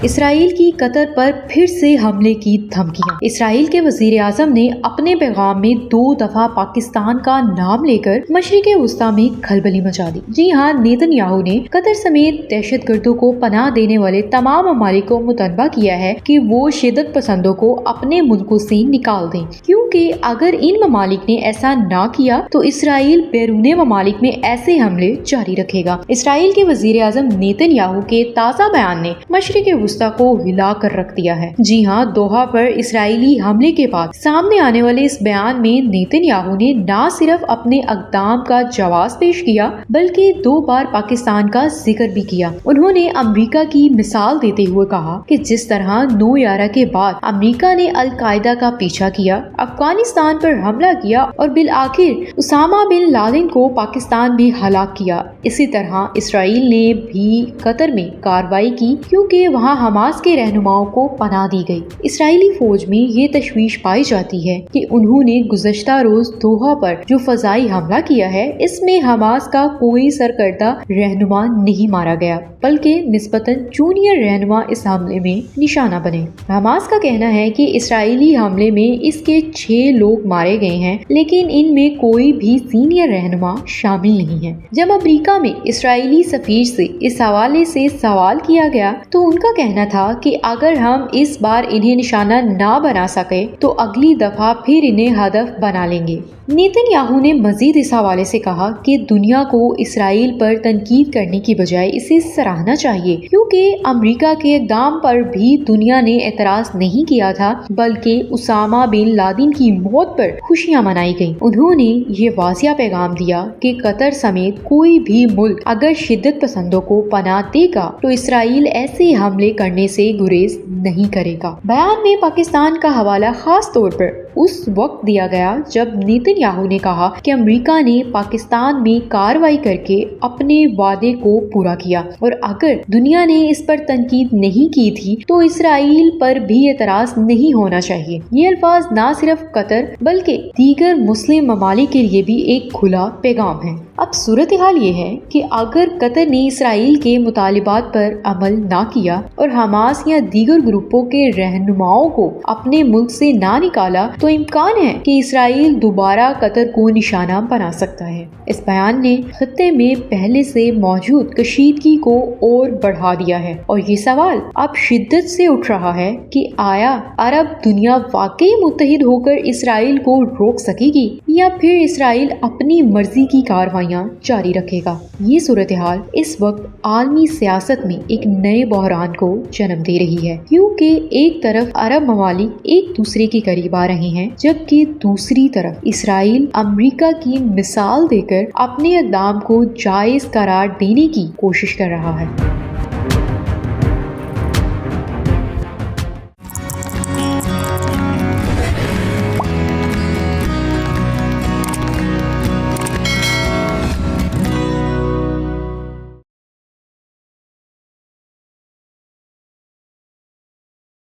اسرائیل کی قطر پر پھر سے حملے کی دھمکیاں۔ اسرائیل کے وزیر اعظم نے اپنے پیغام میں 2 دفعہ پاکستان کا نام لے کر مشرق وسطی میں کھلبلی مچا دی۔ جی ہاں، نیتن یاہو نے قطر سمیت دہشت گردوں کو پناہ دینے والے تمام ممالک کو مطالبہ کیا ہے کہ وہ شدت پسندوں کو اپنے ملکوں سے نکال دیں، کیونکہ اگر ان ممالک نے ایسا نہ کیا تو اسرائیل بیرون ممالک میں ایسے حملے جاری رکھے گا۔ اسرائیل کے وزیر اعظم نیتن یاہو کے تازہ بیان نے مشرق وسطی کو ہلا کر رکھ دیا ہے۔ جی ہاں، دوحہ پر اسرائیلی حملے کے بعد سامنے آنے والے اس بیان میں نیتن یاہو نے نہ صرف اپنے اقدام کا جواز پیش کیا بلکہ 2 بار پاکستان کا ذکر بھی کیا۔ انہوں نے امریکہ کی مثال دیتے ہوئے کہا کہ جس طرح 9/11 کے بعد امریکہ نے القاعدہ کا پیچھا کیا، افغانستان پر حملہ کیا اور بالآخر اسامہ بن لادن کو پاکستان میں ہلاک کیا، اسی طرح اسرائیل نے بھی قطر میں کارروائی کی کیونکہ وہاں حماس کے رہنماؤں کو پناہ دی گئی۔ اسرائیلی فوج میں یہ تشویش پائی جاتی ہے کہ انہوں نے گزشتہ روز دوحہ پر جو فضائی حملہ کیا ہے، اس میں حماس کا کوئی سرکردہ رہنما نہیں مارا گیا بلکہ نسبتاً جونیئر رہنما اس حملے میں نشانہ بنے۔ حماس کا کہنا ہے کہ اسرائیلی حملے میں اس کے 6 لوگ مارے گئے ہیں، لیکن ان میں کوئی بھی سینئر رہنما شامل نہیں ہے۔ جب امریکہ میں اسرائیلی سفیر سے اس حوالے سے سوال کیا گیا تو ان کا کہنا تھا کہ اگر ہم اس بار انہیں نشانہ نہ بنا سکے تو اگلی دفعہ پھر انہیں ہدف بنا لیں گے۔ نیتن یاہو نے مزید اس حوالے سے کہا کہ دنیا کو اسرائیل پر تنقید کرنے کی بجائے اسے سراہنا چاہیے، کیونکہ امریکہ کے اقدام پر بھی دنیا نے اعتراض نہیں کیا تھا بلکہ اسامہ بن لادن کی موت پر خوشیاں منائی گئیں۔ انہوں نے یہ واضح پیغام دیا کہ قطر سمیت کوئی بھی ملک اگر شدت پسندوں کو پناہ دے گا تو اسرائیل ایسے حملے کرنے سے گریز نہیں کرے گا۔ بیان میں پاکستان کا حوالہ خاص طور پر اس وقت دیا گیا جب نیتن یاہو نے کہا کہ امریکہ نے پاکستان میں کارروائی کر کے اپنے وعدے کو پورا کیا اور اگر دنیا نے اس پر تنقید نہیں کی تھی تو اسرائیل پر بھی اعتراض نہیں ہونا چاہیے۔ یہ الفاظ نہ صرف قطر بلکہ دیگر مسلم ممالک کے لیے بھی ایک کھلا پیغام ہے۔ اب صورتحال یہ ہے کہ اگر قطر نے اسرائیل کے مطالبات پر عمل نہ کیا اور حماس یا دیگر گروپوں کے رہنماؤں کو اپنے ملک سے نہ نکالا تو امکان ہے کہ اسرائیل دوبارہ قطر کو نشانہ بنا سکتا ہے۔ اس بیان نے خطے میں پہلے سے موجود کشیدگی کو اور بڑھا دیا ہے اور یہ سوال اب شدت سے اٹھ رہا ہے کہ آیا عرب دنیا واقعی متحد ہو کر اسرائیل کو روک سکے گی یا پھر اسرائیل اپنی مرضی کی کارروائیاں جاری رکھے گا۔ یہ صورتحال اس وقت عالمی سیاست میں ایک نئے بحران کو جنم دے رہی ہے، کیونکہ ایک طرف عرب ممالک ایک دوسرے کے قریب آ رہے ہیں جبکہ دوسری طرف اسرائیل امریکہ کی مثال دے کر اپنے اقدام کو جائز قرار دینے کی کوشش کر رہا ہے۔